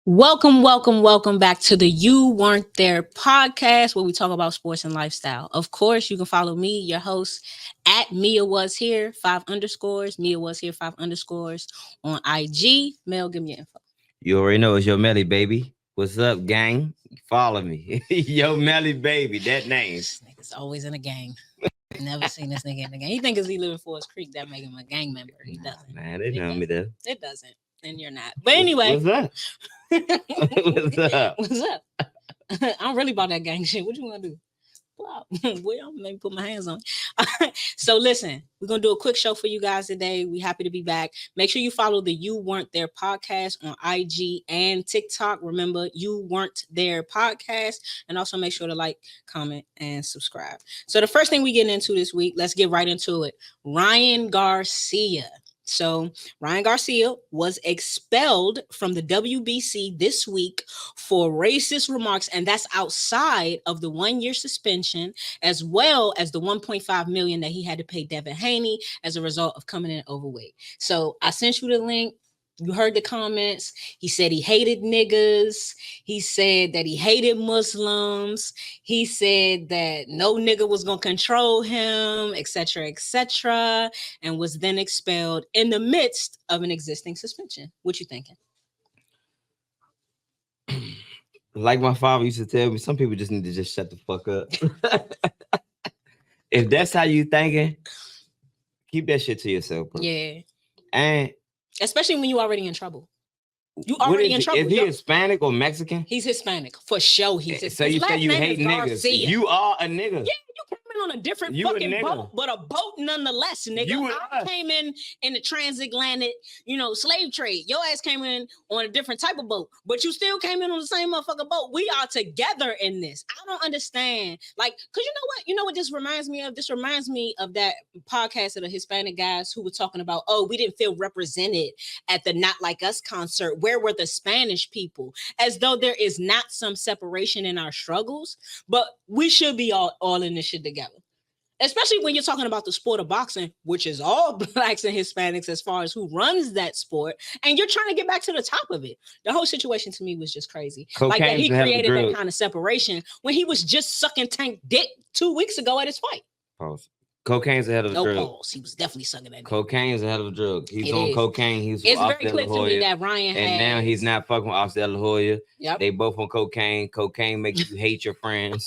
Welcome back to the You Weren't There podcast where we talk about sports and lifestyle. Of course, you can follow me, your host, at Mia Was Here, 5 underscores. Mia Was Here, 5 underscores on IG. Mel, give me your info. You already know it's your Melly baby. What's up, gang? Follow me. Yo Melly baby, that name. This nigga's always in a gang. Never seen this nigga in a gang. He think 'cause he live in Forest Creek, that make him a gang member. He doesn't. Man, they It know me doesn't. though. It doesn't. And you're not. But anyway. What's up? What's up? What's up? I'm really about that gang shit. What you want to do? Wow. Boy, I'm gonna put my hands on it. So listen, we're gonna do a quick show for you guys today. We happy to be back. Make sure you follow the You Weren't There podcast on IG and TikTok. Remember, You Weren't There podcast, and also make sure to like, comment, and subscribe. So the first thing we get into this week, let's get right into it. Ryan Garcia. So Ryan Garcia was expelled from the WBC this week for racist remarks, and that's outside of the 1-year suspension, as well as the 1.5 million that he had to pay Devin Haney as a result of coming in overweight. So I sent you the link. You heard the comments. He said he hated niggas. He said that he hated Muslims. He said that no nigga was going to control him, etc., and was then expelled in the midst of an existing suspension. What you thinking? Like my father used to tell me, some people just need to just shut the fuck up. If that's how you thinking, keep that shit to yourself, bro. Yeah. And especially when you already in trouble. You already in trouble. Is he Hispanic or Mexican? He's Hispanic. For sure he's Hispanic. So you say you hate niggas. Garcia. You are a nigga. Yeah, you came in on a different fucking boat, but a boat nonetheless, nigga. I came in the transatlantic, slave trade. Your ass came in on a different type of boat, but you still came in on the same motherfucking boat. We are together in this. I don't understand. Like, cause you know what this reminds me of? This reminds me of that podcast of the Hispanic guys who were talking about, oh, we didn't feel represented at the Not Like Us concert. Where were the Spanish people? As though there is not some separation in our struggles, but we should be all in this shit together. Especially when you're talking about the sport of boxing, which is all blacks and Hispanics as far as who runs that sport, and you're trying to get back to the top of it. The whole situation to me was just crazy. Cocaine's like that he created that kind of separation when he was just sucking Tank dick 2 weeks ago at his fight. Pause. Cocaine's a hell of a drug. No pause. He was definitely sucking that. Cocaine's a hell of a drug. He's on cocaine. It's very clear to me that Ryan and now he's not fucking with Oscar De La Hoya. Yep. They both on cocaine. Cocaine makes you hate your friends.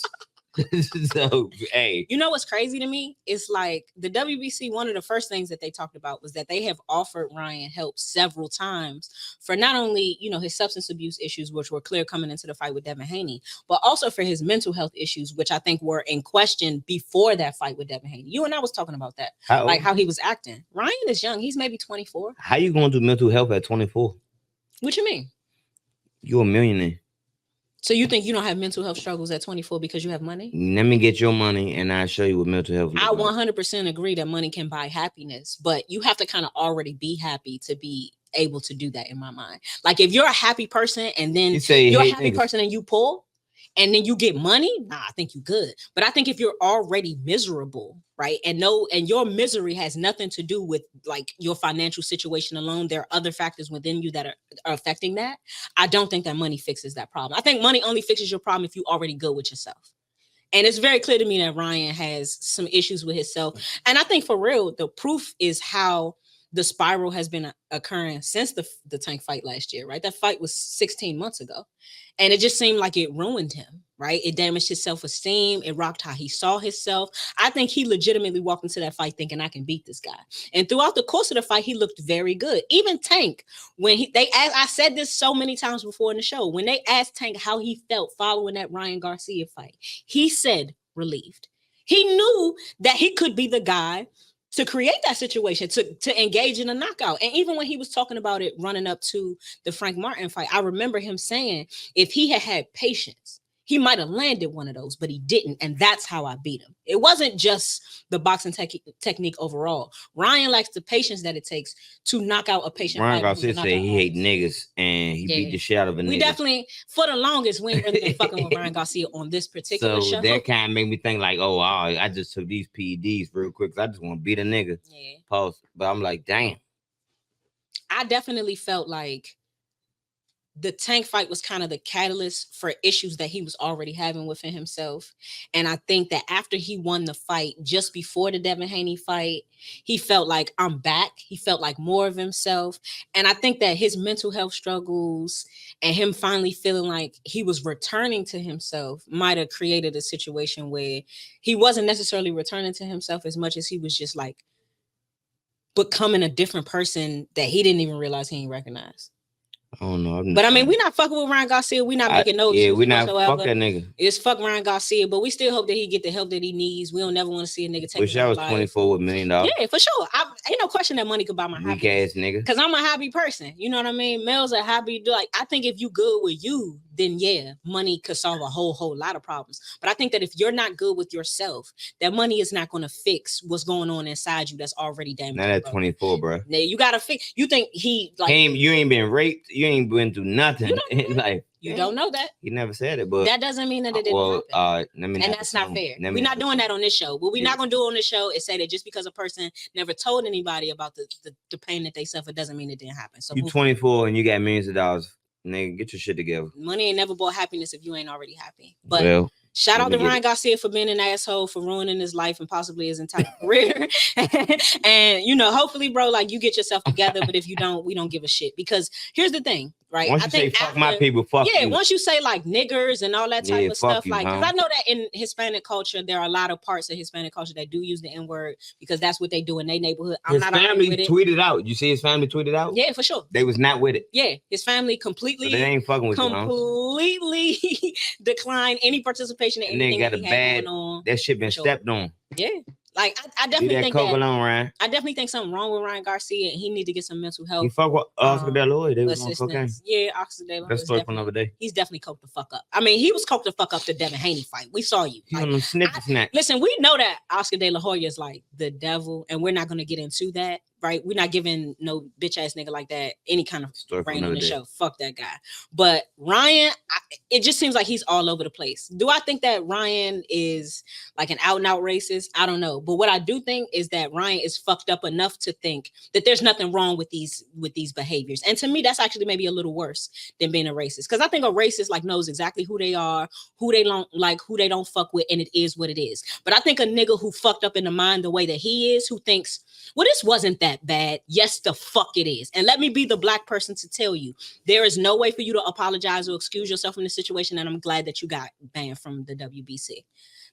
So, hey. You know what's crazy to me? It's like the WBC, one of the first things that they talked about was that they have offered Ryan help several times for not only, his substance abuse issues, which were clear coming into the fight with Devin Haney, but also for his mental health issues, which I think were in question before that fight with Devin Haney. You and I was talking about that, how he was acting. Ryan is young. He's maybe 24. How you going to do mental health at 24? What you mean? You're a millionaire. So you think you don't have mental health struggles at 24 because you have money? Let me get your money and I'll show you what mental health is. I 100% agree that money can buy happiness, but you have to kind of already be happy to be able to do that in my mind. Like if you're a happy person and then you're a happy person and you pull and then you get money, I think you good. But I think if you're already miserable, right? And your misery has nothing to do with like your financial situation alone. There are other factors within you that are affecting that. I don't think that money fixes that problem. I think money only fixes your problem if you're already good with yourself. And it's very clear to me that Ryan has some issues with himself. And I think for real, the proof is how the spiral has been occurring since the Tank fight last year, right? That fight was 16 months ago. And it just seemed like it ruined him, right? It damaged his self-esteem. It rocked how he saw himself. I think he legitimately walked into that fight thinking I can beat this guy. And throughout the course of the fight, he looked very good. Even Tank, when they asked, I said this so many times before in the show, when they asked Tank how he felt following that Ryan Garcia fight, he said relieved. He knew that he could be the guy to create that situation, to engage in a knockout. And even when he was talking about it running up to the Frank Martin fight, I remember him saying if he had patience, he might have landed one of those, but he didn't. And that's how I beat him. It wasn't just the boxing technique overall. Ryan lacks the patience that it takes to knock out a patient. Ryan Garcia said he hate niggas and he beat the shit out of a nigga. We definitely, for the longest, we ain't really been fucking with Ryan Garcia on this particular show. So that kind of made me think like, oh, I just took these PEDs real quick because I just want to beat a nigga. Yeah. Pause. But I'm like, damn. I definitely felt like the Tank fight was kind of the catalyst for issues that he was already having within himself. And I think that after he won the fight, just before the Devin Haney fight, he felt like, I'm back. He felt like more of himself. And I think that his mental health struggles and him finally feeling like he was returning to himself might have created a situation where he wasn't necessarily returning to himself as much as he was just like becoming a different person that he didn't even realize he didn't recognize. I don't know. But I mean, we're not fucking with Ryan Garcia. We're not making no excuses. Yeah, we're not whatsoever. fuck that nigga. It's fuck Ryan Garcia, but we still hope that he get the help that he needs. We don't never want to see a nigga take. Wish I was 24 with $1 million. Yeah, for sure. Ain't no question that money could buy my happiness. Weak ass nigga. Because I'm a happy person. You know what I mean? Mel's a happy. Like, I think if you good with you, then yeah, money could solve a whole lot of problems. But I think that if you're not good with yourself, that money is not going to fix what's going on inside you that's already damaged. Not at 24, bro. Now, you got to fix. You think he like you ain't been raped? You ain't been through nothing. Like you don't know that. He never said it, but that doesn't mean that it didn't happen. And that's not fair. We're not doing that on this show. What we're not going to do on this show is say that just because a person never told anybody about the pain that they suffered doesn't mean it didn't happen. So you 24 and you got millions of dollars. Nigga, get your shit together. Money ain't never bought happiness if you ain't already happy. But shout out to Ryan Garcia for being an asshole, for ruining his life and possibly his entire career. And, you know, hopefully, bro, like you get yourself together. But if you don't, we don't give a shit. Because here's the thing, right? Once you say fuck my people, fuck you. Once you say like niggers and all that type of stuff, like, because I know that in Hispanic culture, there are a lot of parts of Hispanic culture that do use the N-word because that's what they do in their neighborhood. His family tweeted out. You see his family tweeted out? Yeah, for sure. They was not with it. Yeah, his family completely. So they ain't fucking with completely declined any participation in anything got a bad. That shit been stepped on. Yeah. Like I definitely think that. Ryan. I definitely think something wrong with Ryan Garcia, and he need to get some mental health. He fuck with Oscar De La Hoya. They was on cocaine. Yeah, Oscar De La Hoya. That's story for another day. He's definitely coked the fuck up. I mean, he was coked the fuck up the Devin Haney fight. We saw you. Like, listen, we know that Oscar De La Hoya is like the devil, and we're not gonna get into that. Right, we're not giving no bitch ass nigga like that any kind of reign on the show. Fuck that guy. But Ryan, it just seems like he's all over the place. Do I think that Ryan is like an out and out racist? I don't know. But what I do think is that Ryan is fucked up enough to think that there's nothing wrong with these behaviors. And to me, that's actually maybe a little worse than being a racist. Because I think a racist like knows exactly who they are, who they don't like, who they don't fuck with, and it is what it is. But I think a nigga who fucked up in the mind the way that he is, who thinks, well, this wasn't that bad. Yes, the fuck it is. And let me be the black person to tell you, there is no way for you to apologize or excuse yourself from the situation. And I'm glad that you got banned from the WBC.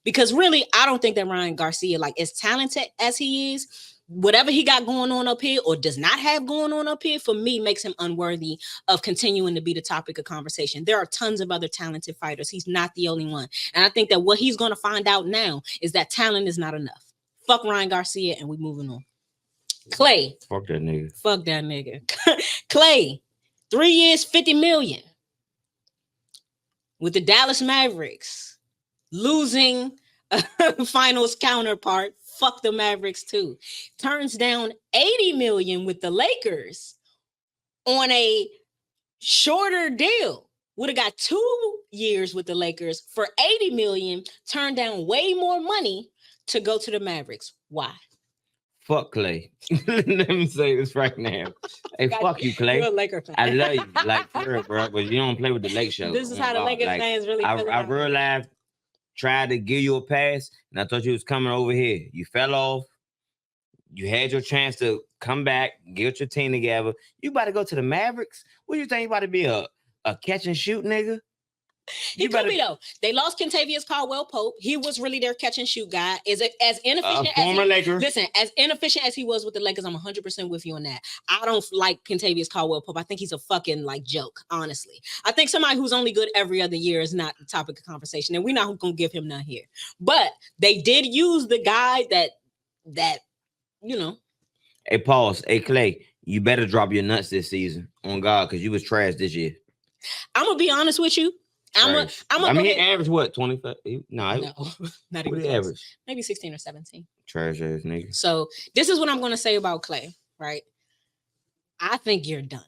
Because really, I don't think that Ryan Garcia, like as talented as he is, whatever he got going on up here or does not have going on up here, for me, makes him unworthy of continuing to be the topic of conversation. There are tons of other talented fighters. He's not the only one. And I think that what he's going to find out now is that talent is not enough. Fuck Ryan Garcia and we moving on. Klay. Fuck that nigga. Fuck that nigga. Klay, 3 years, $50 million. With the Dallas Mavericks losing a finals counterpart. Fuck the Mavericks too. Turns down $80 million with the Lakers on a shorter deal. Would have got 2 years with the Lakers for $80 million. Turned down way more money to go to the Mavericks. Why? Fuck Klay. Let me say this right now. Hey, fuck you, Klay. You're a Laker fan. I love you, like for real, bro. But you don't play with the Lake Show. This is how the Lakers fans really feel. I realized, tried to give you a pass, and I thought you was coming over here. You fell off. You had your chance to come back, get your team together. You about to go to the Mavericks? What do you think? You about to be a catch and shoot nigga? He could be though. They lost Kentavious Caldwell-Pope. He was really their catch and shoot guy. As inefficient as inefficient as he was with the Lakers, I'm 100% with you on that. I don't like Kentavious Caldwell-Pope. I think he's a fucking like joke. Honestly, I think somebody who's only good every other year is not the topic of conversation, and we're not gonna give him none here. But they did use the guy that you know. Hey, pause. Hey, Klay, you better drop your nuts this season on God, because you was trash this year. I'm gonna be honest with you. I mean, he averaged what, 25? No, not even average. Maybe 16 or 17. Trash ass nigga. So this is what I'm going to say about Klay, right? I think you're done.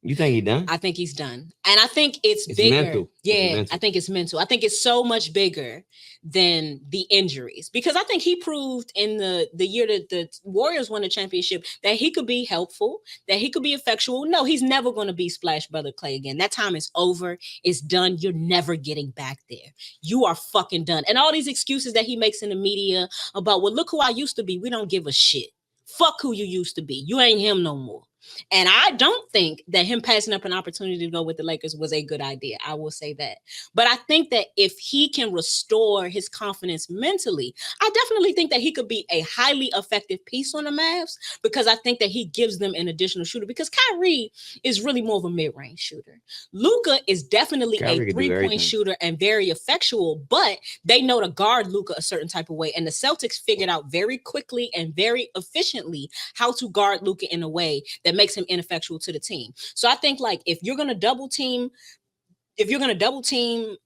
You think he's done? I think he's done. And I think it's bigger. Mental. Yeah, I think it's mental. I think it's so much bigger than the injuries. Because I think he proved in the year that the Warriors won the championship that he could be helpful, that he could be effectual. No, he's never going to be Splash Brother Klay again. That time is over. It's done. You're never getting back there. You are fucking done. And all these excuses that he makes in the media about, well, look who I used to be. We don't give a shit. Fuck who you used to be. You ain't him no more. And I don't think that him passing up an opportunity to go with the Lakers was a good idea. I will say that. But I think that if he can restore his confidence mentally, I definitely think that he could be a highly effective piece on the Mavs, because I think that he gives them an additional shooter, because Kyrie is really more of a mid-range shooter. Luka is definitely a three-point shooter and very effectual, but they know to guard Luka a certain type of way. And the Celtics figured out very quickly and very efficiently how to guard Luka in a way that makes him ineffectual to the team. So I think, like, if you're gonna double team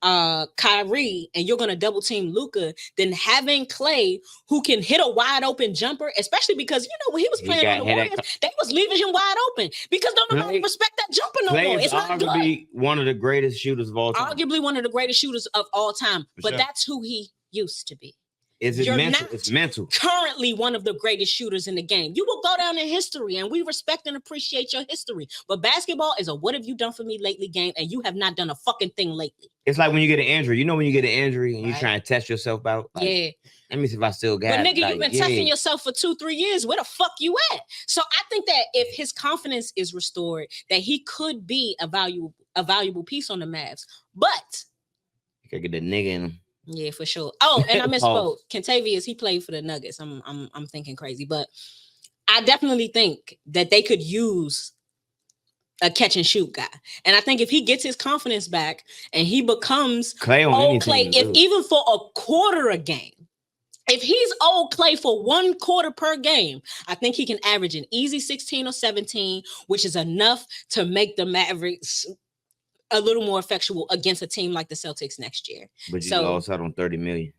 Kyrie and you're gonna double team Luka, then having Klay, who can hit a wide open jumper, especially because when he was playing on the Warriors, they was leaving him wide open because nobody respect that jumper no more. It's not arguably one of the greatest shooters of all time. Arguably one of the greatest shooters of all time. But that's who he used to be. You're mental? It's mental. Currently one of the greatest shooters in the game. You will go down in history, and we respect and appreciate your history. But basketball is a what have you done for me lately game, and you have not done a fucking thing lately. It's like when you get an injury. When you get an injury and you try to test yourself out. Like, let me see if I still got it. But nigga, you've been testing yourself for 2-3 years. Where the fuck you at? So I think that if his confidence is restored, that he could be a valuable piece on the Mavs. But you gotta get the nigga in him. Yeah, for sure. Oh, and I misspoke. Kentavious, he played for the Nuggets. I'm thinking crazy, but I definitely think that they could use a catch and shoot guy. And I think if he gets his confidence back and he becomes Klay, even for a quarter a game, if he's old Klay for 1 quarter per game, I think he can average an easy 16 or 17, which is enough to make the Mavericks a little more effectual against a team like the Celtics next year. But you lost out on $30 million.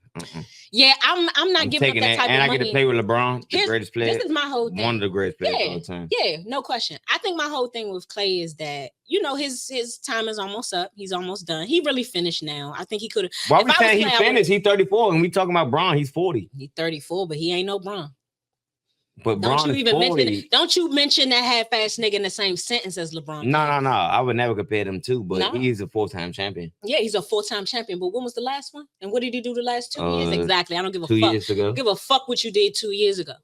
Yeah, I'm not giving up that type of money. And I get to play with LeBron, the greatest player. This is my whole thing. One of the greatest players of all time. Yeah, no question. I think my whole thing with Klay is that, his time is almost up. He's almost done. He really finished now. I think he could have. Why we saying he finished? He's 34, and we talking about Bron. He's 40. He's 34, but he ain't no Bron. But don't you even mention that half-ass nigga in the same sentence as LeBron? No. I would never compare them two, but he's a 4-time champion. Yeah, he's a 4-time champion. But when was the last one? And what did he do the last 2 years? Exactly. I don't give a 2 fuck. Years ago. I don't give a fuck what you did 2 years ago.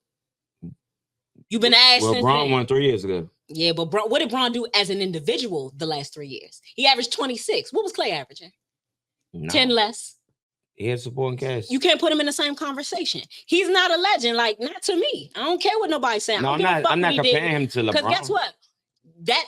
You've been asked. Well, Bron won 3 years ago. Yeah, but what did Bron do as an individual the last 3 years? He averaged 26. What was Klay averaging? 10 less. He had supporting cast. You can't put him in the same conversation. He's not a legend, like, not to me. I don't care what nobody's saying. No, I'm not comparing him to LeBron. Because guess what? That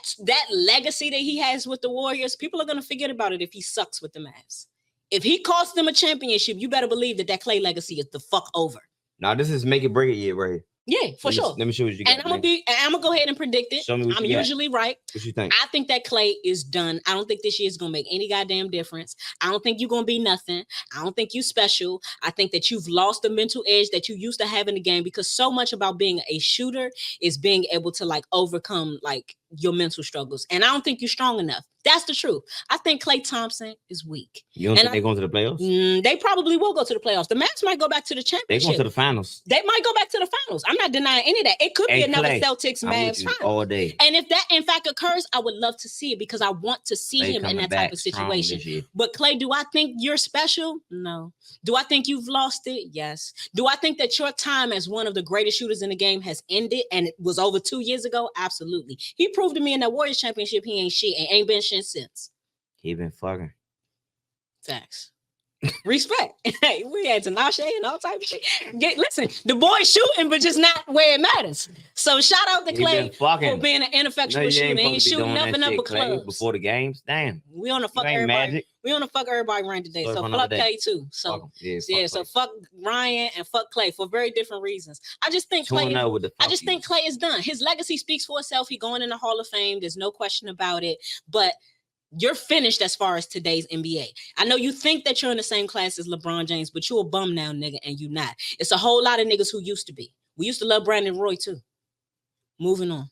legacy that he has with the Warriors, people are going to forget about it if he sucks with the Mavs. If he costs them a championship, you better believe that Klay legacy is the fuck over. Now, this is make it break it year right here. Yeah, for sure. Let me show you what you got. And I'm gonna go ahead and predict it. Show me what I'm you got. usually right. What you think? I think that Klay is done. I don't think this year is gonna make any goddamn difference. I don't think you're gonna be nothing. I don't think you special. I think that you've lost the mental edge that you used to have in the game, because so much about being a shooter is being able to overcome your mental struggles. And I don't think you're strong enough. That's the truth. I think Klay Thompson is weak. You don't think they're going to the playoffs? They probably will go to the playoffs. The Mavs might go back to the championship. They're going to the finals. They might go back to the finals. I'm not denying any of that. It could be another Celtics Mavs final. All day. And if that in fact occurs, I would love to see it, because I want to see him in that type of situation. But Klay, do I think you're special? No. Do I think you've lost it? Yes. Do I think that your time as one of the greatest shooters in the game has ended and it was over 2 years ago? Absolutely. He proved to me in that Warriors championship he ain't shit and ain't been shit since. He been fucking. Facts. Respect. Hey, we had Tinashe and all type of shit. Listen, the boy's shooting, but just not where it matters. So shout out to Klay for being an ineffectual shooter. He ain't shooting nothing up but clubs. Before the games, damn. We on the fuck everybody. Magic. We on the fuck everybody right today. So fuck Klay too. So so fuck Ryan and fuck Klay for very different reasons. I just think Klay is done. His legacy speaks for itself. He going in the Hall of Fame. There's no question about it. But you're finished as far as today's NBA. I know you think that you're in the same class as LeBron James, but you're a bum now, nigga, and you not. It's a whole lot of niggas who used to be. We used to love Brandon Roy too. Moving on.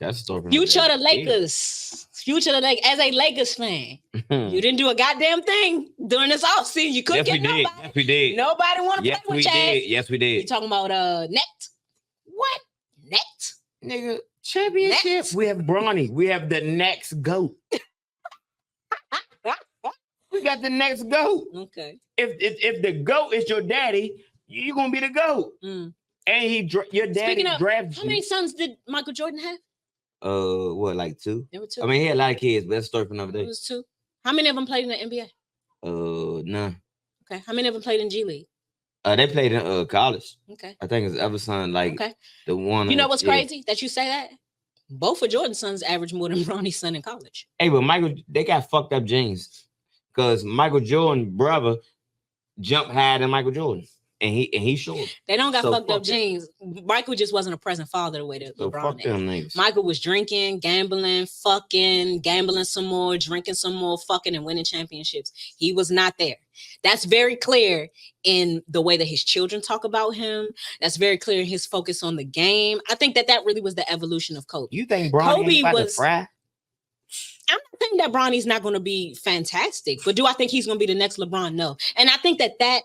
That's a story. Future of the Lakers. Future of the Lakers. As a Lakers fan, you didn't do a goddamn thing during this offseason. You couldn't get nobody. Yes, we did. Nobody want to play with Chad. Yes, we did. You talking about net? What? Net? Nigga, championship. Net? We have Bronny. We have the next GOAT. We got the next GOAT. Okay. If the GOAT is your daddy, you're gonna be the GOAT. And your daddy drafted. How many sons did Michael Jordan have? What, like 2? There were 2. I mean, he had a lot of kids, but that's a story for another day. It was 2. How many of them played in the NBA? None. Okay. How many of them played in G League? They played in college. Okay. I think it's other son, like the one. You know what's crazy that you say that? Both of Jordan's sons average more than Bronny's son in college. Hey, but they got fucked up genes. Because Michael Jordan's brother jumped higher than Michael Jordan. And he short. They don't got fucked up genes. Michael just wasn't a present father the way that LeBron is. Michael was drinking, gambling, fucking, gambling some more, drinking some more, fucking, and winning championships. He was not there. That's very clear in the way that his children talk about him. That's very clear in his focus on the game. I think that really was the evolution of Kobe. You think Bronny about to fry? I'm not saying that Bronny's not going to be fantastic, but do I think he's going to be the next LeBron? No. And I think that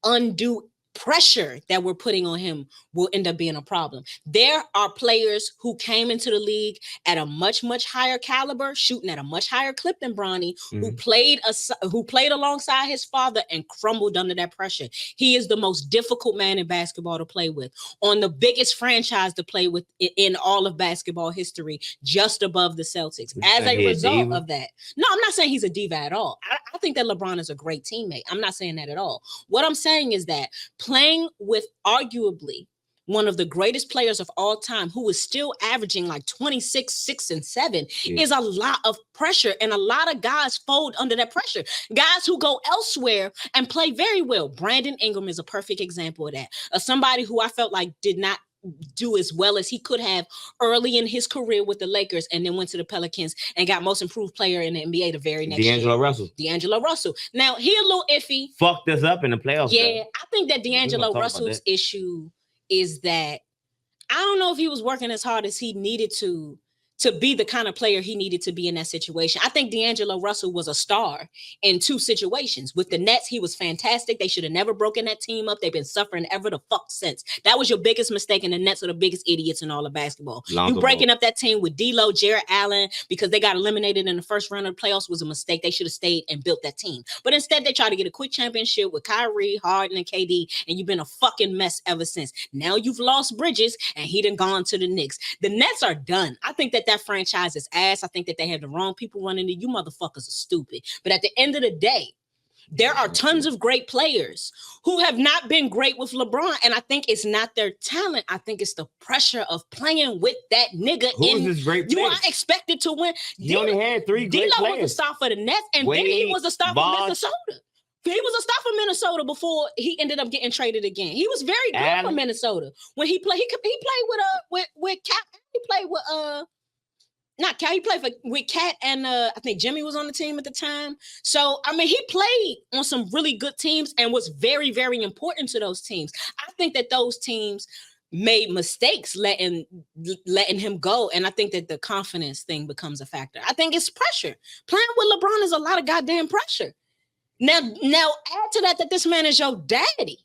undue pressure that we're putting on him will end up being a problem. There are players who came into the league at a much, much higher caliber, shooting at a much higher clip than Bronny, who played alongside his father and crumbled under that pressure. He is the most difficult man in basketball to play with, on the biggest franchise to play with in all of basketball history, just above the Celtics. As a result of that, no, I'm not saying he's a diva at all. I think that LeBron is a great teammate. I'm not saying that at all. What I'm saying is that playing with arguably one of the greatest players of all time, who is still averaging like 26, 6, and 7, is a lot of pressure. And a lot of guys fold under that pressure. Guys who go elsewhere and play very well. Brandon Ingram is a perfect example of that. Somebody who I felt like did not do as well as he could have early in his career with the Lakers, and then went to the Pelicans and got most improved player in the NBA the very next year. D'Angelo Russell. Now, he a little iffy. Fucked us up in the playoffs. Yeah, though. I think that D'Angelo Russell's issue is that I don't know if he was working as hard as he needed to be the kind of player he needed to be in that situation. I think D'Angelo Russell was a star in 2 situations. With the Nets, he was fantastic. They should have never broken that team up. They've been suffering ever the fuck since. That was your biggest mistake, and the Nets are the biggest idiots in all of basketball. You breaking up that team with D'Lo, Jarrett Allen, because they got eliminated in the first round of the playoffs was a mistake. They should have stayed and built that team. But instead, they tried to get a quick championship with Kyrie, Harden, and KD, and you've been a fucking mess ever since. Now you've lost Bridges, and he done gone to the Knicks. The Nets are done. I think that franchise is ass. I think that they have the wrong people running it. You motherfuckers are stupid. But at the end of the day, there are tons of great players who have not been great with LeBron. And I think it's not their talent. I think it's the pressure of playing with that nigga. Who is this great player? You are expected to win. He only had 3 great players. D'Lo was a star for the Nets, and then he was a star for Minnesota. He was a star for Minnesota before he ended up getting traded again. He was very good for Minnesota. When he played, he played with Cap. He played with not Cat. He played with Cat, and I think Jimmy was on the team at the time. So I mean, he played on some really good teams and was very, very important to those teams. I think that those teams made mistakes letting him go, and I think that the confidence thing becomes a factor. I think it's pressure. Playing with LeBron is a lot of goddamn pressure. Now add to that this man is your daddy.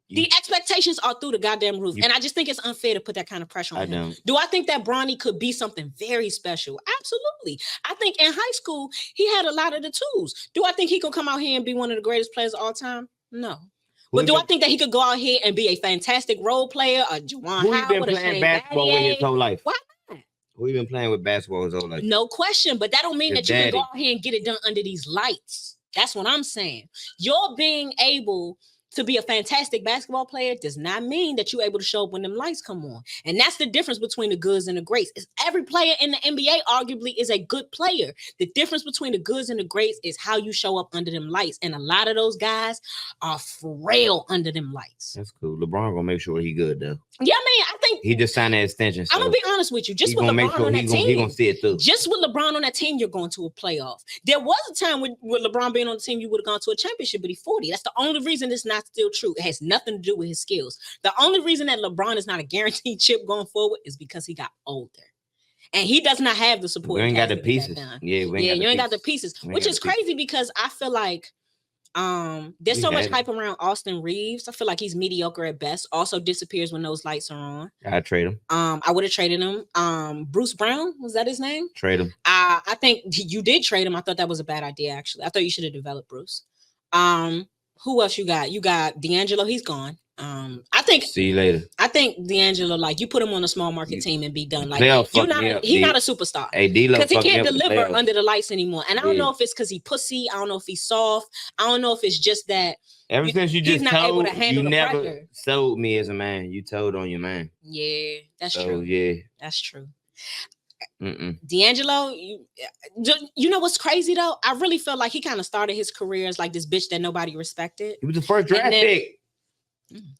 The expectations are through the goddamn roof. And I just think it's unfair to put that kind of pressure on him. Do I think that Bronny could be something very special? Absolutely. I think in high school, he had a lot of the tools. Do I think he could come out here and be one of the greatest players of all time? No. But do I think that he could go out here and be a fantastic role player? Or Juwan Howard? Who's been playing basketball with his whole life? Why not? Who's been playing with basketball his whole life? No question. But that don't mean that you can go out here and get it done under these lights. That's what I'm saying. You're being able to be a fantastic basketball player does not mean that you're able to show up when them lights come on. And that's the difference between the goods and the greats. Every player in the NBA arguably is a good player. The difference between the goods and the greats is how you show up under them lights. And a lot of those guys are frail under them lights. That's cool. LeBron gonna make sure he good though. Yeah, I think he just signed that extension. So I'm gonna be honest with you. Just with LeBron on that team, he gonna see it through. Just with LeBron on that team, you're going to a playoff. There was a time with LeBron being on the team, you would have gone to a championship, but he's 40. That's the only reason it's not not still true. It has nothing to do with his skills. The only reason that LeBron is not a guaranteed chip going forward is because he got older. And he does not have the support. We ain't got the pieces. You ain't got the pieces, which is crazy because I feel like there's so much hype around Austin Reeves. I feel like he's mediocre at best. Also disappears when those lights are on. I'd trade him. I would have traded him. Bruce Brown, was that his name? Trade him. I think you did trade him. I thought that was a bad idea, actually. I thought you should have developed Bruce. Who else you got? You got D'Angelo. He's gone. I think. See you later. I think D'Angelo, like, you put him on a small market team and be done. Like, he's not a superstar. Hey, because he can't deliver under the lights anymore. And I don't know if it's because he pussy. I don't know if he's soft. I don't know if it's just that. Ever since you just told, you never sold me as a man. You told on your man. Yeah, that's true. Yeah, that's true. D'Angelo, you know what's crazy though? I really felt like he kind of started his career as like this bitch that nobody respected. He was the first draft pick.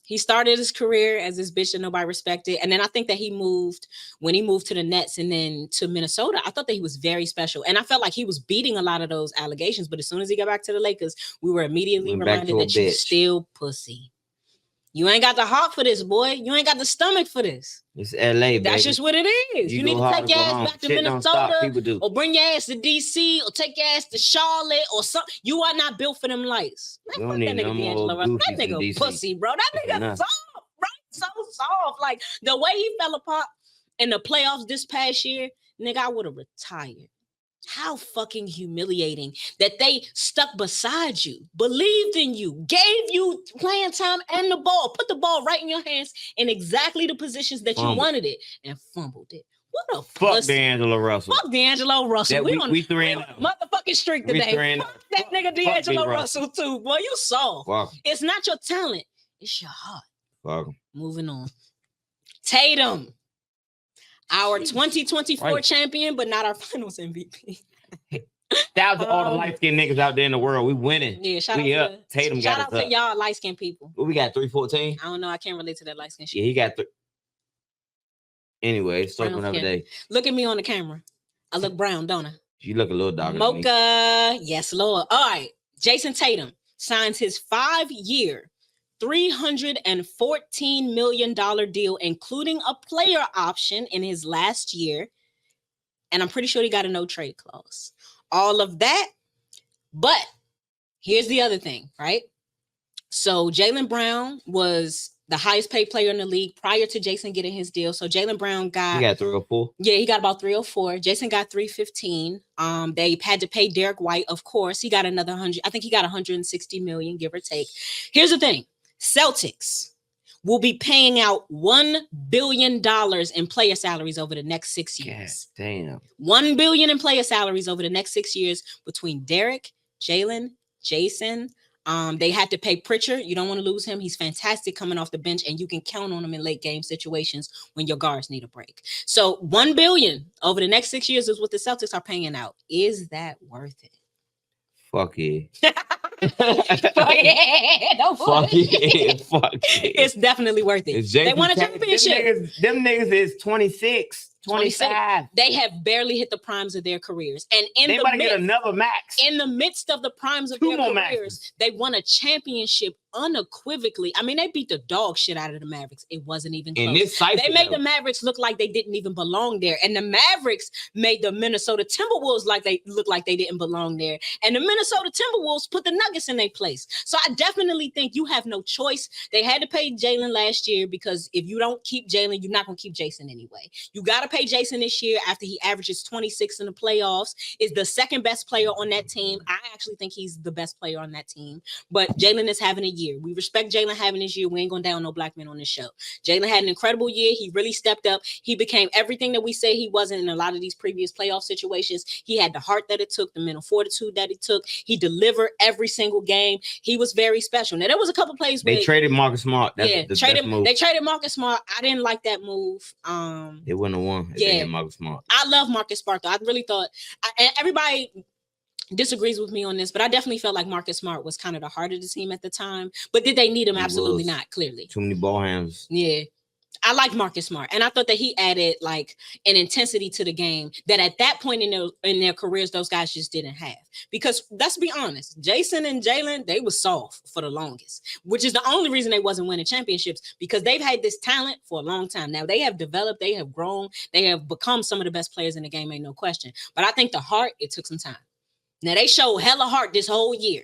He started his career as this bitch that nobody respected. And then I think that when he moved to the Nets and then to Minnesota, I thought that he was very special. And I felt like he was beating a lot of those allegations. But as soon as he got back to the Lakers, we were immediately reminded that you still pussy. You ain't got the heart for this, boy. You ain't got the stomach for this. It's LA, baby. That's just what it is. You need to take your ass back to Minnesota or bring your ass to DC or take your ass to Charlotte or something. You are not built for them lights. Man, fuck that nigga D'Angelo Russell. That nigga pussy, bro. That nigga soft, right? So soft. Like, the way he fell apart in the playoffs this past year, nigga, I would have retired. How fucking humiliating that they stuck beside you, believed in you, gave you playing time and the ball, put the ball right in your hands in exactly the positions that you wanted it, and fumbled it. What a fuck D'Angelo Russell. Fuck D'Angelo Russell. We on motherfucking streak today. Fuck that nigga D'Angelo Russell too, boy. You soft. It's not your talent, it's your heart. Fuck him. Moving on. Tatum. Our 2024 champion, but not our finals MVP. Shout out to all the light-skinned niggas out there in the world. We winning. Yeah, shout out Tatum shout out to y'all light-skinned people. What we got, 314? I don't know. I can't relate to that light-skinned shit. Yeah, he got Anyway, start another day. Look at me on the camera. I look brown, don't I? You look a little darker Mocha. Than me. Yes, Lord. All right. Jason Tatum signs his 5-year, $314 million deal, including a player option in his last year. And I'm pretty sure he got a no trade clause. All of that. But here's the other thing, right? So Jaylen Brown was the highest paid player in the league prior to Jason getting his deal. So Jaylen Brown got 304. Yeah, he got about 304. Jason got 315. They had to pay Derek White, of course. He got another 100. I think he got 160 million, give or take. Here's the thing. Celtics will be paying out $1 billion in player salaries over the next 6 years. God damn. $1 billion in player salaries over the next 6 years between Derek, Jaylen, Jason. They had to pay Pritchard. You don't want to lose him. He's fantastic coming off the bench, and you can count on him in late game situations when your guards need a break. So $1 billion over the next 6 years is what the Celtics are paying out. Is that worth it? Fuck yeah. Fuck yeah. Fuck yeah. Fuck yeah. It's definitely worth it. They won a championship. Them niggas is 26. 25. They have barely hit the primes of their careers. And they might get another max. In the midst of the primes of their careers, they won a championship unequivocally. I mean, they beat the dog shit out of the Mavericks. It wasn't even close. They made the Mavericks look like they didn't even belong there. And the Mavericks made the Minnesota Timberwolves look like they didn't belong there. And the Minnesota Timberwolves put the Nuggets in their place. So I definitely think you have no choice. They had to pay Jaylen last year because if you don't keep Jaylen, you're not going to keep Jason anyway. You got to pay Jason this year after he averages 26 in the playoffs, is the second best player on that team. I actually think he's the best player on that team. But Jaylen is having a year. We respect Jaylen having his year. We ain't going down no black men on this show. Jaylen had an incredible year. He really stepped up. He became everything that we say he wasn't in a lot of these previous playoff situations. He had the heart that it took, the mental fortitude that it took. He delivered every single game. He was very special. Now, there was a couple plays where they traded Marcus Smart. That's the best move. They traded Marcus Smart. I didn't like that move. They wouldn't have won if they had Marcus Smart. I love Marcus Smart, though. I really thought, and everybody disagrees with me on this, but I definitely felt like Marcus Smart was kind of the heart of the team at the time. But did they need him? Absolutely not, clearly. Too many ball hands. Yeah. I like Marcus Smart, and I thought that he added like an intensity to the game that at that point in their careers, those guys just didn't have. Because let's be honest, Jason and Jalen, they were soft for the longest, which is the only reason they wasn't winning championships, because they've had this talent for a long time. Now they have developed, they have grown, they have become some of the best players in the game, ain't no question. But I think the heart, it took some time. Now they showed hella heart this whole year.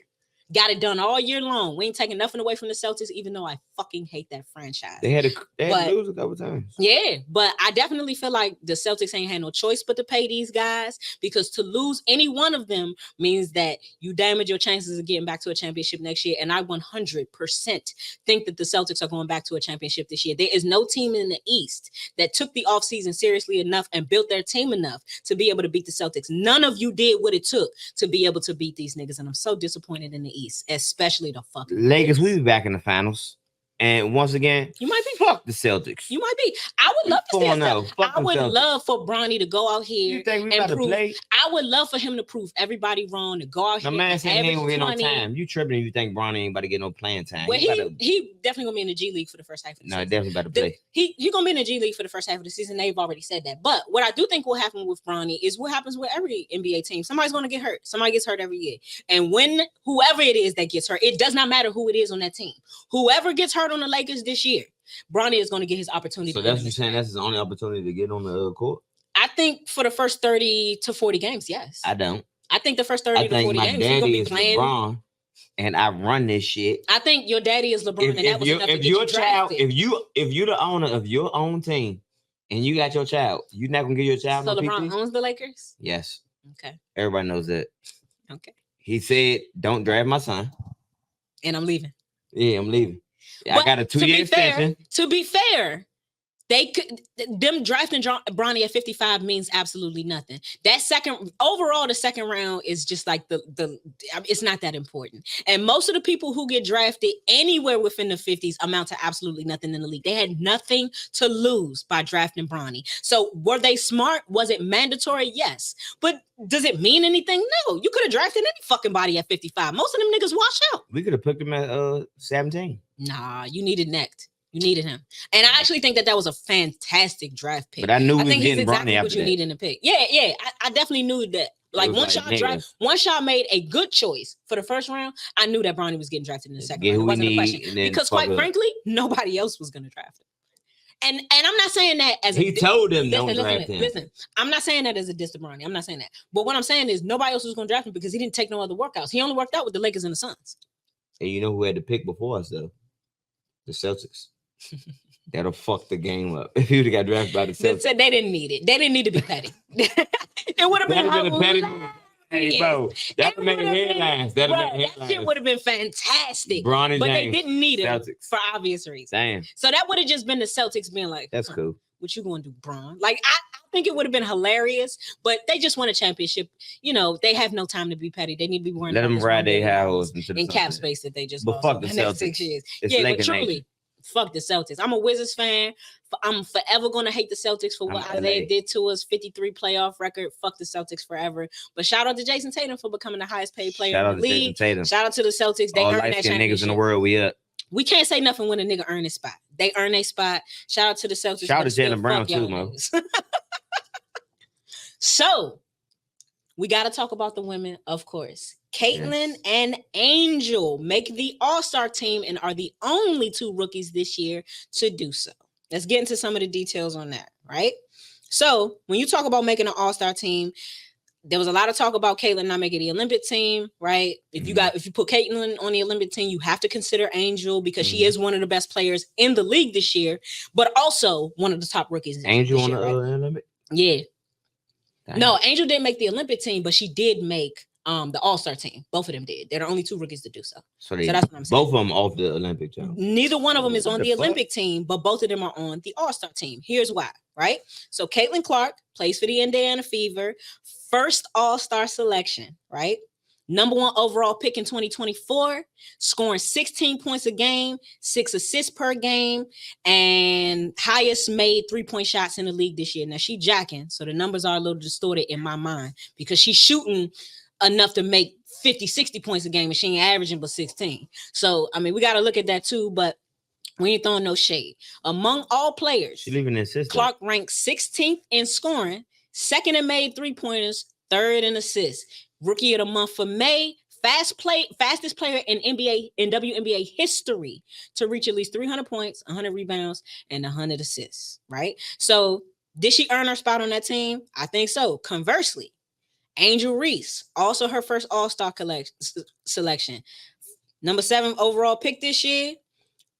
Got it done all year long. We ain't taking nothing away from the Celtics, even though I fucking hate that franchise. They had to lose a couple times. Yeah, but I definitely feel like the Celtics ain't had no choice but to pay these guys, because to lose any one of them means that you damage your chances of getting back to a championship next year. And I 100% think that the Celtics are going back to a championship this year. There is no team in the East that took the offseason seriously enough and built their team enough to be able to beat the Celtics. None of you did what it took to be able to beat these niggas. And I'm so disappointed in the East, especially the fucking Lakers. We be back in the finals, and once again, you might be fuck the Celtics. You might be. I would love to see I would Celtics. love for Bronny to go out here. You think we about to play? I would love for him to prove everybody wrong, to go out here. No man saying he ain't gonna get no time. You tripping? You think Bronny ain't about to get no playing time? Well, he definitely gonna be in the G League for the first half of the season. No, definitely about to play. He gonna be in the G League for the first half of the season. They've already said that. But what I do think will happen with Bronny is what happens with every NBA team. Somebody's gonna get hurt. Somebody gets hurt every year. And when whoever it is that gets hurt, it does not matter who it is on that team. Whoever gets hurt on the Lakers this year, Bronny is going to get his opportunity. So that's what you're saying. That's his only opportunity to get on the court. I think for the first 30 to 40 games, yes. I don't. I think the first 30 to 40 games, he's gonna be playing. LeBron, and I run this shit. I think your daddy is LeBron, and that was enough to get your you child, drafted. if you're the owner of your own team, and you got your child, you're not gonna give your child. So no LeBron PT? owns the Lakers. Yes. Okay. Everybody knows that. Okay. He said, "Don't draft my son." And I'm leaving. Yeah, I'm leaving. I got a 2-year extension. To be fair, them drafting Bronny at 55 means absolutely nothing. That the second round is just like it's not that important. And most of the people who get drafted anywhere within the 50s amount to absolutely nothing in the league. They had nothing to lose by drafting Bronny. So were they smart? Was it mandatory? Yes. But does it mean anything? No. You could have drafted any fucking body at 55. Most of them niggas wash out. We could have picked him at 17. Nah, you needed next. You needed him. And I actually think that was a fantastic draft pick. But I knew he's exactly what you needed in a pick. Yeah. I definitely knew that. Like once y'all made a good choice for the first round, I knew that Bronny was getting drafted in the second round. It wasn't a question. Because quite frankly, nobody else was going to draft him. And I'm not saying that as he told him don't draft him. Listen, I'm not saying that as a diss to Bronny. I'm not saying that. But what I'm saying is nobody else was going to draft him because he didn't take no other workouts. He only worked out with the Lakers and the Suns. And you know who had the pick before us though? The Celtics. That'll fuck the game up. If you'd have got drafted by the Celtics. They didn't need it. They didn't need to be petty. It would have been a petty. Hey, bro, that would have made headlines. That shit would have been fantastic. Bronny but James, they didn't need it Celtics. For obvious reasons. Damn. So that would have just been the Celtics being like, that's cool. What you gonna do, Bron? Like, I think it would have been hilarious, but they just won a championship. You know, they have no time to be petty. They need to be worrying. Let them ride their house in cap space that they just but fuck the Celtics. 6 years. It's yeah, but truly, fuck the Celtics. I'm a Wizards fan. I'm forever going to hate the Celtics for what Isaiah did to us. 53 playoff record. Fuck the Celtics forever. But shout out to Jason Tatum for becoming the highest paid player in the league. Shout out to the Celtics. They earned that championship. Niggas in the world, we up. We can't say nothing when a nigga earn his spot. They earn a spot. Shout out to the Celtics. Shout out to Jaylen Brown too, Mo. So we got to talk about the women, of course. Caitlin and Angel make the All-Star team and are the only two rookies this year to do so. Let's get into some of the details on that, right? So when you talk about making an All-Star team, there was a lot of talk about Caitlin not making the Olympic team, right? If you put Caitlin on the Olympic team, you have to consider Angel because she is one of the best players in the league this year, but also one of the top rookies. Angel on the Olympic? Yeah. Damn. No, Angel didn't make the Olympic team, but she did make the All-Star team. Both of them did. They're the only two rookies to do so. So that's what I'm saying. Both of them off the Olympic team. Neither one of them is on the Olympic team, but both of them are on the All-Star team. Here's why, right? So Caitlin Clark plays for the Indiana Fever. First All-Star selection, right? Number 1 overall pick in 2024, scoring 16 points a game, 6 assists per game, and highest made 3-point shots in the league this year. Now she jacking, so the numbers are a little distorted in my mind because she's shooting enough to make 50, 60 points a game and she ain't averaging but 16. So, I mean, we got to look at that too, but We ain't throwing no shade. Among all players, she leaving in assist. Clark ranked 16th in scoring, second in made 3-pointers, third in assists. Rookie of the month for May. Fastest player in WNBA history to reach at least 300 points, 100 rebounds, and 100 assists. Right. So did she earn her spot on that team? I think so. Conversely, Angel Reese, also her first All-Star selection, number 7 overall pick this year.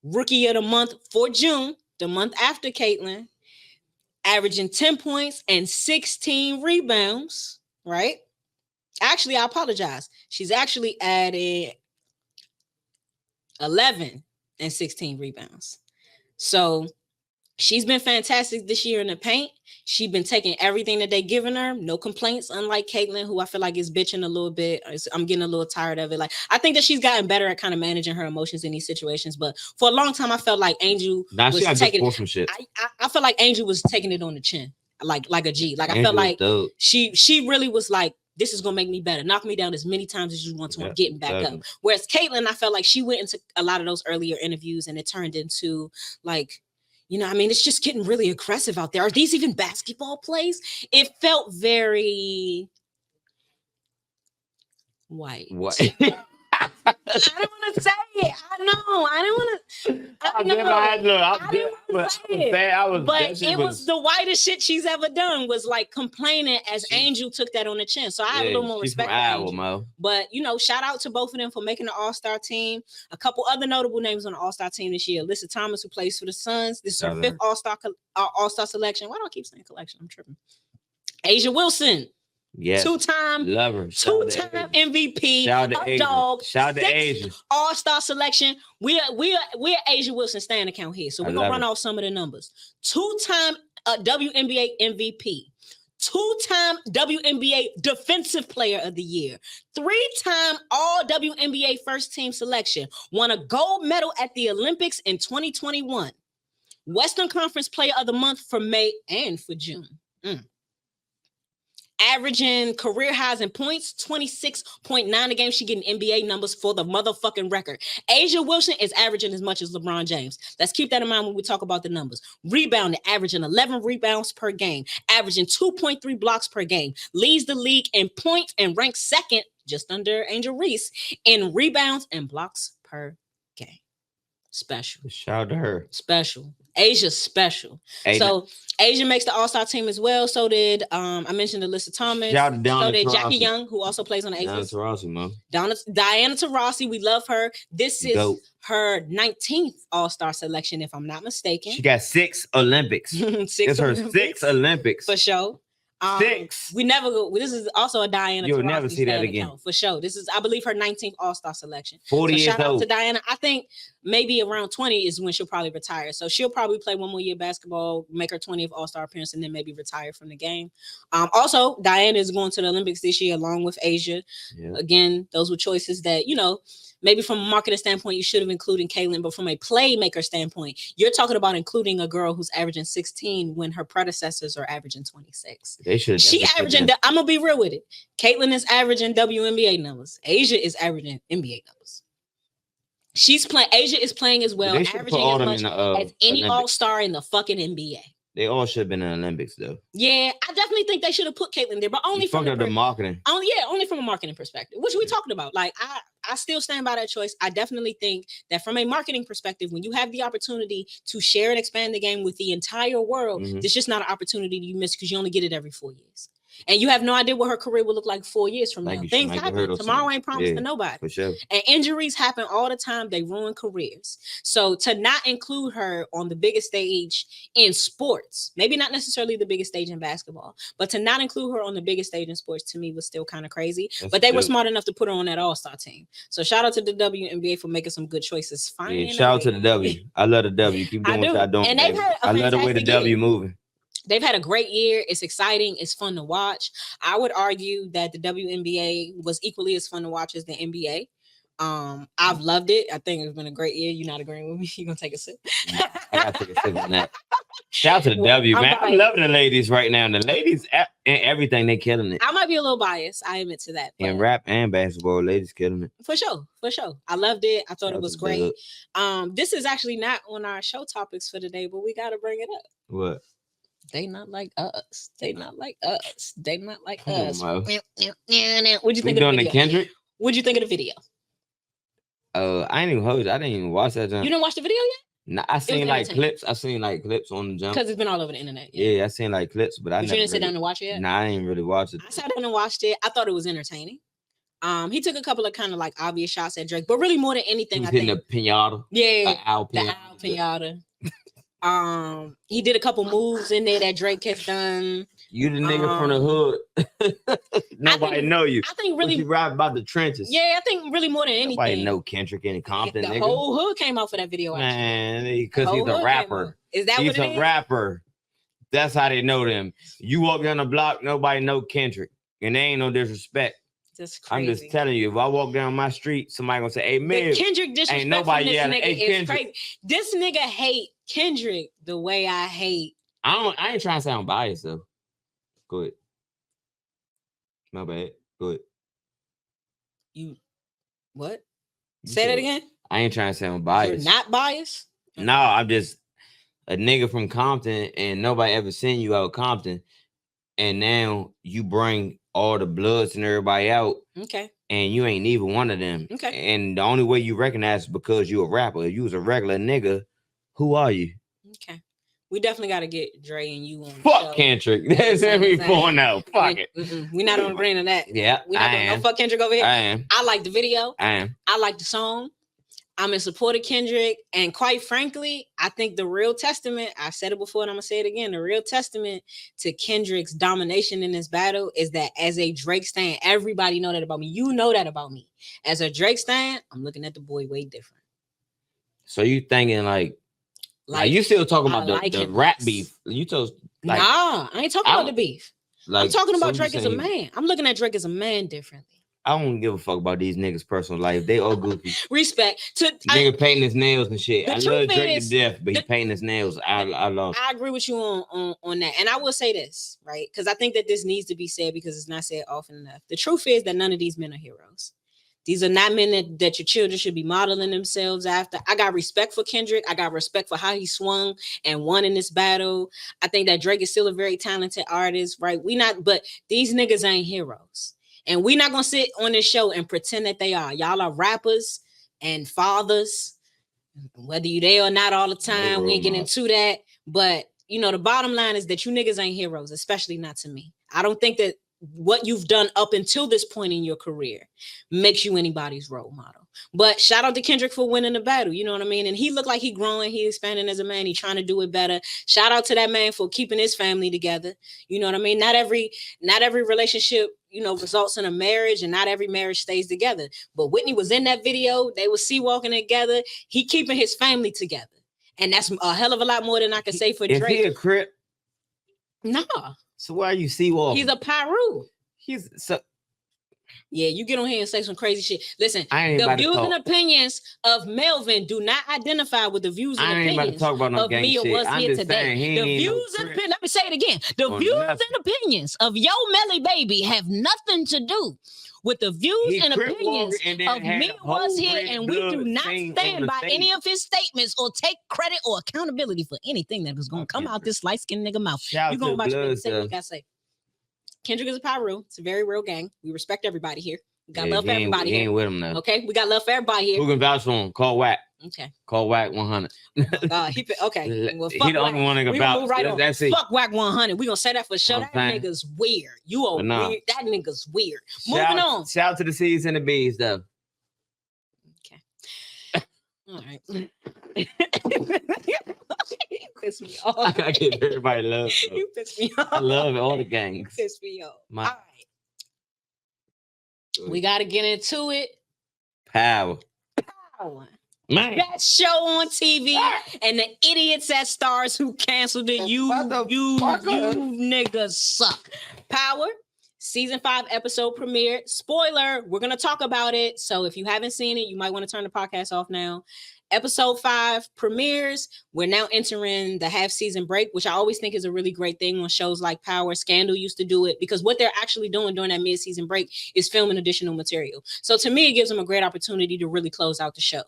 Rookie of the month for June, the month after Caitlin, averaging 10 points and 16 rebounds. Right. Actually, I apologize. She's actually added 11 and 16 rebounds. So she's been fantastic this year in the paint. She's been taking everything that they're giving her. No complaints, unlike Caitlin, who I feel like is bitching a little bit. I'm getting a little tired of it. Like, I think that she's gotten better at kind of managing her emotions in these situations. But for a long time, I felt like Angel was taking some shit. I felt like Angel was taking it on the chin, like a G. Like, I felt like she really was like, this is going to make me better. Knock me down as many times as you want to. I'm getting back up. Whereas Caitlin, I felt like she went into a lot of those earlier interviews and it turned into like, it's just getting really aggressive out there. Are these even basketball plays? It felt very white. What? I don't want to say it. I know. I don't want to. I know. But it was the whitest shit she's ever done. Was like complaining as Angel took that on the chin. So I have a little more respect for Angel. But shout out to both of them for making the All-Star team. A couple other notable names on the All-Star team this year: Alyssa Thomas, who plays for the Suns. This is her 5th All-Star selection. Why do I keep saying collection? I'm tripping. Asia Wilson. Yes. Two-time MVP. Shout out to Asia. Shout out to Asia. All-Star selection. We're Asia Wilson stand account here. So we're gonna run off some of the numbers. 2-time WNBA MVP. 2-time WNBA Defensive Player of the Year. 3-time All WNBA First Team Selection. Won a gold medal at the Olympics in 2021. Western Conference Player of the Month for May and for June. Averaging career highs in points, 26.9 a game. She getting NBA numbers for the motherfucking record. Asia Wilson is averaging as much as LeBron James. Let's keep that in mind when we talk about the numbers. Rebounding, averaging 11 rebounds per game, averaging 2.3 blocks per game. Leads the league in points and ranks second, just under Angel Reese, in rebounds and blocks per game. Special. Shout out to her. Special. Asia's special. So Asia makes the All-Star team as well. So did I mentioned Alyssa Thomas. Shout out to so did Jackie Young, who also plays on the Aces. Diana Taurasi, we love her. This is her 19th All-Star selection, if I'm not mistaken. She got 6 Olympics. It's her 6 Olympics. For sure. 6. We never go. This is also a Diana. You'll never see that again. For sure. This is, I believe, her 19th All-Star selection. 40 years old. Shout out to Diana. I think maybe around 20 is when she'll probably retire. So she'll probably play one more year basketball, make her 20th All-Star appearance, and then maybe retire from the game. Also, Diana is going to the Olympics this year along with Asia. Yeah. Again, those were choices that, maybe from a marketing standpoint, you should have included Caitlin, but from a playmaker standpoint, you're talking about including a girl who's averaging 16 when her predecessors are averaging 26. They should. She averaging. I'm gonna be real with it. Caitlin is averaging WNBA numbers. Asia is averaging NBA numbers. She's playing. Asia is playing as well, averaging as much as any All-Star in the fucking NBA. They all should have been in the Olympics, though. Yeah, I definitely think they should have put Caitlin there, but only from the marketing. Only from a marketing perspective, which we talking about. Like, I still stand by that choice. I definitely think that from a marketing perspective, when you have the opportunity to share and expand the game with the entire world, there's just not an opportunity you miss because you only get it every 4 years. And you have no idea what her career will look like 4 years from now. Things happen. Tomorrow ain't promised to nobody. For sure. And injuries happen all the time. They ruin careers. So to not include her on the biggest stage in sports, maybe not necessarily the biggest stage in basketball, but to not include her on the biggest stage in sports to me was still kind of crazy. But they were smart enough to put her on that All-Star team. So shout out to the WNBA for making some good choices. Shout out to the W. I love the W. Keep doing what y'all doing. And they've had I love the way the W moving. They've had a great year. It's exciting. It's fun to watch. I would argue that the WNBA was equally as fun to watch as the NBA. I've loved it. I think it's been a great year. You're not agreeing with me? You gonna take a sip? I gotta take a sip on that. Shout out to the W, man. I'm loving the ladies right now. The ladies and everything, they killing it. I might be a little biased. I admit to that. In rap and basketball, ladies killing it. For sure. I loved it. I thought it was great. This is actually not on our show topics for today, but we gotta bring it up. What? They not like us. They not like us. They not like us. What'd you think of the video? Kendrick? What'd you think of the video? I ain't even heard. I didn't even watch that. You didn't watch the video yet? Nah, I seen like clips. I seen like clips on the jump. Because it's been all over the internet. Yeah, I seen like clips, but you didn't sit down and watch it yet? Nah, I didn't really watch it. I sat down and watched it. I thought it was entertaining. He took a couple of kind of like obvious shots at Drake, but really more than anything, I think the pinata. Yeah, the owl pinata. He did a couple moves in there that Drake has done. You the nigga from the hood. Nobody know you. I think really you rap about the trenches. Yeah, I think really more than anything. Nobody know Kendrick and Compton. The whole hood came out for that video. Man, because he's a rapper. Is that he's what it is? He's a rapper. That's how they know them. You walk down the block, nobody know Kendrick, and they ain't no disrespect. That's crazy. I'm just telling you, if I walk down my street, somebody gonna say, "Hey, man, the Kendrick disrespect ain't nobody from this yelling, nigga hey, is Kendrick." Crazy. This nigga hate Kendrick the way I hate. I ain't trying to sound biased though. Go ahead. My bad. Go ahead. You what? Say that again. I ain't trying to sound biased. You're not biased? No, I'm just a nigga from Compton, and nobody ever seen you out of Compton, and now you bring all the Bloods and everybody out. Okay. And you ain't even one of them. Okay. And the only way you recognize is because you a rapper. If you was a regular nigga, who are you? Okay. We definitely got to get Dre and you on. Fuck Kendrick. That's every phone out. Fuck it. We're not on agreeing on that. Yeah. We're not going to fuck Kendrick over here. I am. I like the video. I am. I like the song. I'm in support of Kendrick. And quite frankly, I think the real testament, I said it before and I'm going to say it again, the real testament to Kendrick's domination in this battle is that as a Drake stan, everybody know that about me. You know that about me. As a Drake stan, I'm looking at the boy way different. So you thinking like you still talking about the rap beef? You told nah, I ain't talking about the beef. I'm talking about Drake as a man. I'm looking at Drake as a man differently. I don't give a fuck about these niggas' personal life. They all goofy. Respect to nigga painting his nails and shit. I love Drake to death, but he painting his nails. I love. I agree with you on that, and I will say this right because I think that this needs to be said because it's not said often enough. The truth is that none of these men are heroes. These are not men that your children should be modeling themselves after. I got respect for Kendrick. I got respect for how he swung and won in this battle. I think that Drake is still a very talented artist, right? But these niggas ain't heroes. And we're not going to sit on this show and pretend that they are. Y'all are rappers and fathers, whether you there or not all the time. We ain't getting into that. But, you know, the bottom line is that you niggas ain't heroes, especially not to me. I don't think that what you've done up until this point in your career makes you anybody's role model. But shout out to Kendrick for winning the battle. You know what I mean? And he looked like he growing, he expanding as a man. He trying to do it better. Shout out to that man for keeping his family together. You know what I mean? Not every relationship, you know, results in a marriage, and not every marriage stays together. But Whitney was in that video. They were sea-walking together. He keeping his family together. And that's a hell of a lot more than I can say for Drake. Is he a Crip? Nah. So why are you sea-walking? He's a Pyru. So. Yeah, you get on here and say some crazy shit. Listen, the views and opinions of Melvin do not identify with the views and opinions of me or what's here today. The views and opinions, let me say it again. The views and opinions of Yo Melly Baby have nothing to do with the views and opinions of me or what's here, and we do not stand by any of his statements or take credit or accountability for anything that is going to come out this light-skinned nigga mouth. You going to say what you got to say. Kendrick is a Pyru. It's a very real gang. We respect everybody here. We got love for everybody here. He ain't with him now. Okay, we got love for everybody here. Who can vouch for him? Call Wack. Okay. Call Wack 100. Okay. Well, fuck he the only one that can vouch. Right that's it. Fuck Wack 100. We gonna say that for sure. That nigga's weird. You are weird. That nigga's weird. Moving on. Shout out to the C's and the B's though. Okay. All right. You piss me off. I give everybody love. Bro. You piss me off. I love all the gangs. You piss me off. All right. We got to get into it. Power. Man. That show on TV and the idiots at Stars who canceled it. You niggas suck. Power. Season 5 episode premiered. Spoiler, we're going to talk about it. So if you haven't seen it, you might want to turn the podcast off now. Episode 5 premieres. We're now entering the half-season break, which I always think is a really great thing on shows like Power. Scandal used to do it because what they're actually doing during that mid-season break is filming additional material. So to me, it gives them a great opportunity to really close out the show.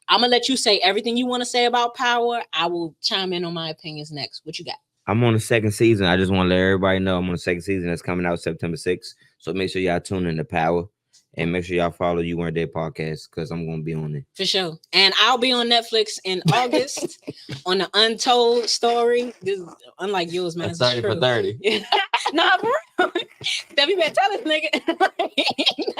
I'm going to let you say everything you want to say about Power. I will chime in on my opinions next. What you got? I'm on the second season. I just want to let everybody know I'm on the second season that's coming out September 6th. So make sure y'all tune in to Power. And make sure y'all follow You Weren't There podcast because I'm going to be on it. For sure. And I'll be on Netflix in August on the Untold story. This is unlike yours, man. That's 30 for 30. Nah, bro. Debbie better tell this nigga.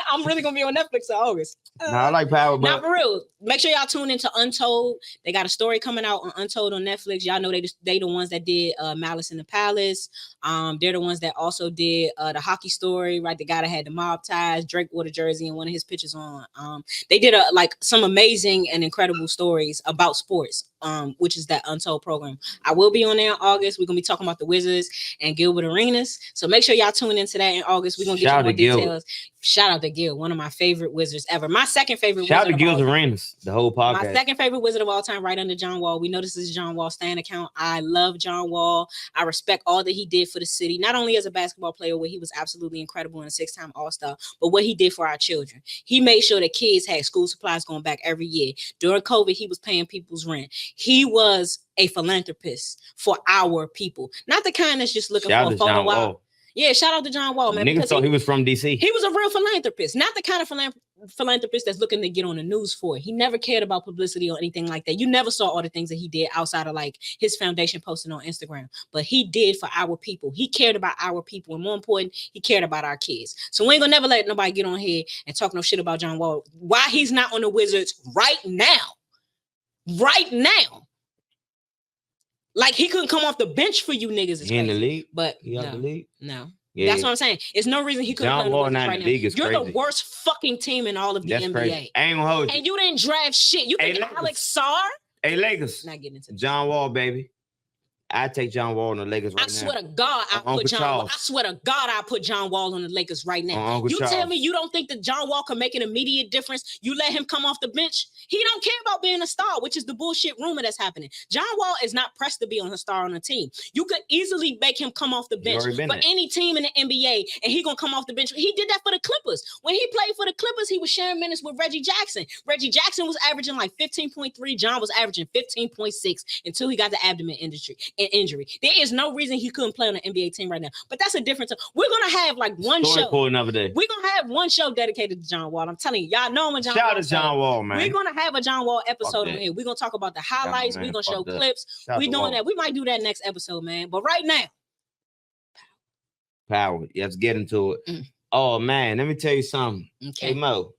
I'm really going to be on Netflix in August. I like Power, but... Nah, for real. Make sure y'all tune into Untold. They got a story coming out on Untold on Netflix. Y'all know they the ones that did Malice in the Palace. They're the ones that also did the hockey story, right? The guy that had the mob ties, Drake wore the jersey and one of his pictures on. They did some amazing and incredible stories about sports, which is that Untold program. I will be on there in August. We're gonna be talking about the Wizards and Gilbert Arenas. So make sure y'all tune into that in August. We're gonna get you more details. Shout out to Gil, one of my favorite Wizards ever. My second favorite Shout out to Gil's Arenas, the whole podcast. My second favorite Wizard of all time, right under John Wall. We know this is John Wall's stan account. I love John Wall. I respect all that he did for the city, not only as a basketball player, where he was absolutely incredible and a 6-time All-Star, but what he did for our children. He made sure that kids had school supplies going back every year. During COVID, he was paying people's rent. He was a philanthropist for our people, not the kind that's just looking for a photo op. Yeah, shout out to John Wall, man. Niggas thought he was from DC. He was a real philanthropist, not the kind of philanthropist that's looking to get on the news for it. He never cared about publicity or anything like that. You never saw all the things that he did outside of like his foundation posting on Instagram, but he did for our people. He cared about our people, and more important, he cared about our kids. So we ain't gonna never let nobody get on here and talk no shit about John Wall. Why he's not on the Wizards right now? Right now. Like he couldn't come off the bench for you niggas. He in the league, but he out the league. No. Yeah. That's what I'm saying. It's no reason he couldn't play right now. You're crazy. The worst fucking team in all of the NBA. Crazy. I ain't gonna hold you. And you didn't draft shit. You think Alex Sarr? Hey, Lakers. Not getting into John Wall, baby. I take John Wall on the Lakers right now. I swear to God, I put John Wall on the Lakers right now. You tell me you don't think that John Wall can make an immediate difference? You let him come off the bench? He don't care about being a star, which is the bullshit rumor that's happening. John Wall is not pressed to be on a star on a team. You could easily make him come off the bench for any team in the NBA, and he gonna come off the bench. He did that for the Clippers. When he played for the Clippers, he was sharing minutes with Reggie Jackson. Reggie Jackson was averaging like 15.3. John was averaging 15.6 until he got the abdomen injury. There is no reason he couldn't play on an NBA team right now. But that's a difference. We're gonna have like one show for another day. We're gonna have one show dedicated to John Wall. I'm telling you, y'all know him. Shout out to John Wall, man. We're gonna have a John Wall episode on here. We're gonna talk about the highlights. We're gonna show clips. We're doing that. We might do that next episode, man. But right now, Power. Let's get into it. Oh man, let me tell you something. Okay. Hey Mo,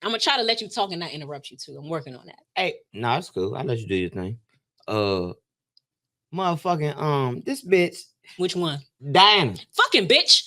I'm gonna try to let you talk and not interrupt you too. I'm working on that. Hey, no, it's cool. I'll let you do your thing. Motherfucking this bitch. Which one? Diana. Fucking bitch.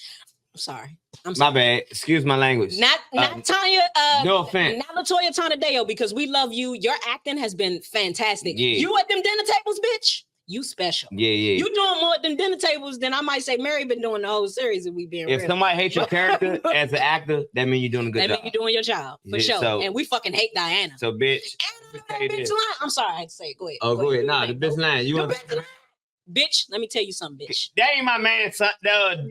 I'm sorry. My bad. Excuse my language. Not Tanya. No offense. Not LaToya Tonadeo, because we love you. Your acting has been fantastic. Yeah. You at them dinner tables, bitch. You special. Yeah. You doing more at them dinner tables than I might say Mary been doing the whole series. If we being if real. Somebody hates your character as an actor, that means you're doing a good job. That means you're doing your job for sure. So, and we fucking hate Diana. So bitch. Bitch line. I'm sorry. I had to say it. Go ahead. Oh, go ahead. Nah, the bitch line. You want? Bitch, let me tell you something, bitch. That ain't my man, son. Baby.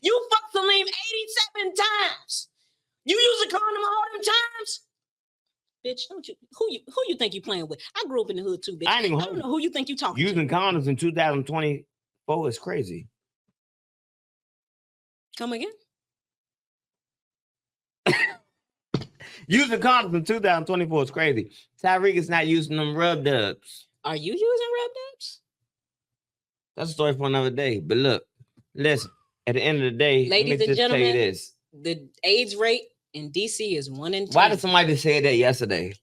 You fucked Salim 87 times. You use a condom all them times. Bitch, don't you? Who you think you playing with? I grew up in the hood too, bitch. I don't know who you think you talking using to. Condoms in 2024 is crazy. Come again? Using condoms in 2024 is crazy. Tyreek is not using them rub dubs. Are you using rub dubs? That's a story for another day. But look, listen. At the end of the day, ladies let me and gentlemen, tell you this. The AIDS rate in DC is 1 in 10. Why did somebody say that yesterday?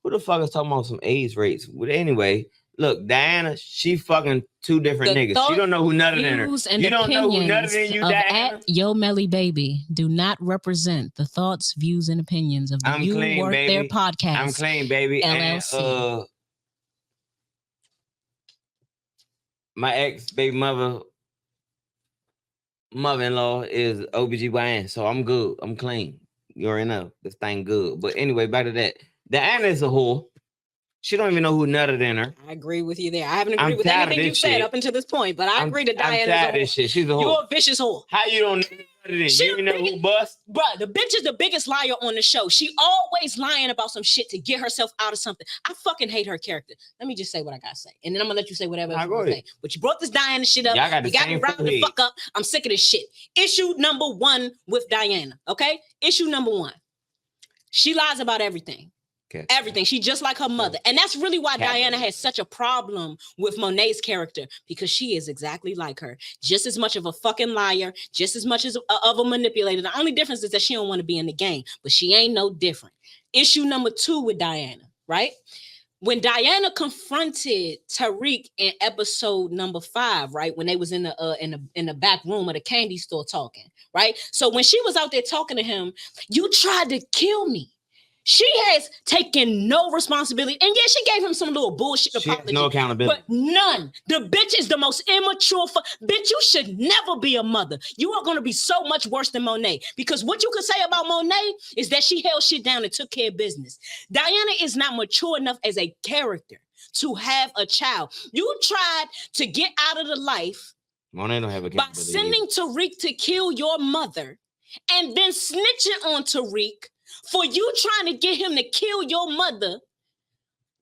Who the fuck is talking about some AIDS rates? But anyway, look, Diana, she fucking two different niggas. You don't know who nutted in her. You don't know who nutted in you, Diana. Yo Melly Baby do not represent the thoughts, views, and opinions of the You Work There podcast. I'm clean, baby. LLC. And, my ex baby mother mother-in-law is OBGYN, so I'm good. I'm clean. You already know this thing good. But anyway, back to that. Diana is a whore. She don't even know who nutted in her. I agree with you there. I haven't agreed with anything you said up until this point, but I agree that Diana is a whore. This shit. She's a whore. You're a vicious whore. How you don't know it? You know who bust? Bruh, the bitch is the biggest liar on the show. She always lying about some shit to get herself out of something. I fucking hate her character. Let me just say what I gotta say. And then I'm gonna let you say whatever else you want to say. But you brought this Diana shit up. You got me riled the fuck up. I'm sick of this shit. Issue number 1 with Diana, okay? Issue number 1. She lies about everything. Okay. Everything. She just like her mother. And that's really why Diana has such a problem with Monet's character, because she is exactly like her. Just as much of a fucking liar, just as much as of a manipulator. The only difference is that she don't want to be in the game, but she ain't no different. Issue number 2 with Diana, right? When Diana confronted Tariq in episode number 5, right? When they was in the back room of the candy store talking, right? So when she was out there talking to him, you tried to kill me. She has taken no responsibility. And yeah, she gave him some little bullshit apology. No accountability. But none. The bitch is the most immature. Bitch, you should never be a mother. You are going to be so much worse than Monet. Because what you could say about Monet is that she held shit down and took care of business. Diana is not mature enough as a character to have a child. You tried to get out of the life Monet don't have by sending Tariq to kill your mother and then snitching on Tariq for you trying to get him to kill your mother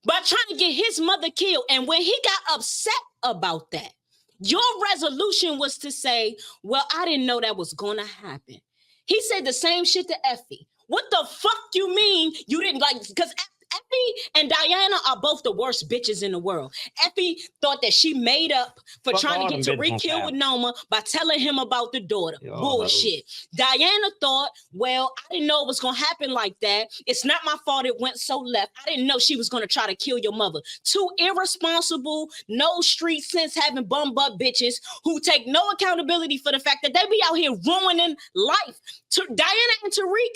by trying to get his mother killed. And when he got upset about that, your resolution was to say, well, I didn't know that was going to happen. He said the same shit to Effie. What the fuck you mean you didn't like? Because Effie and Diana are both the worst bitches in the world. Effie thought that she made up for trying to get Tariq killed with Noma by telling him about the daughter. Bullshit. Diana thought, well, I didn't know it was going to happen like that. It's not my fault it went so left. I didn't know she was going to try to kill your mother. 2 irresponsible, no street sense having bum butt bitches who take no accountability for the fact that they be out here ruining life. Diana and Tariq,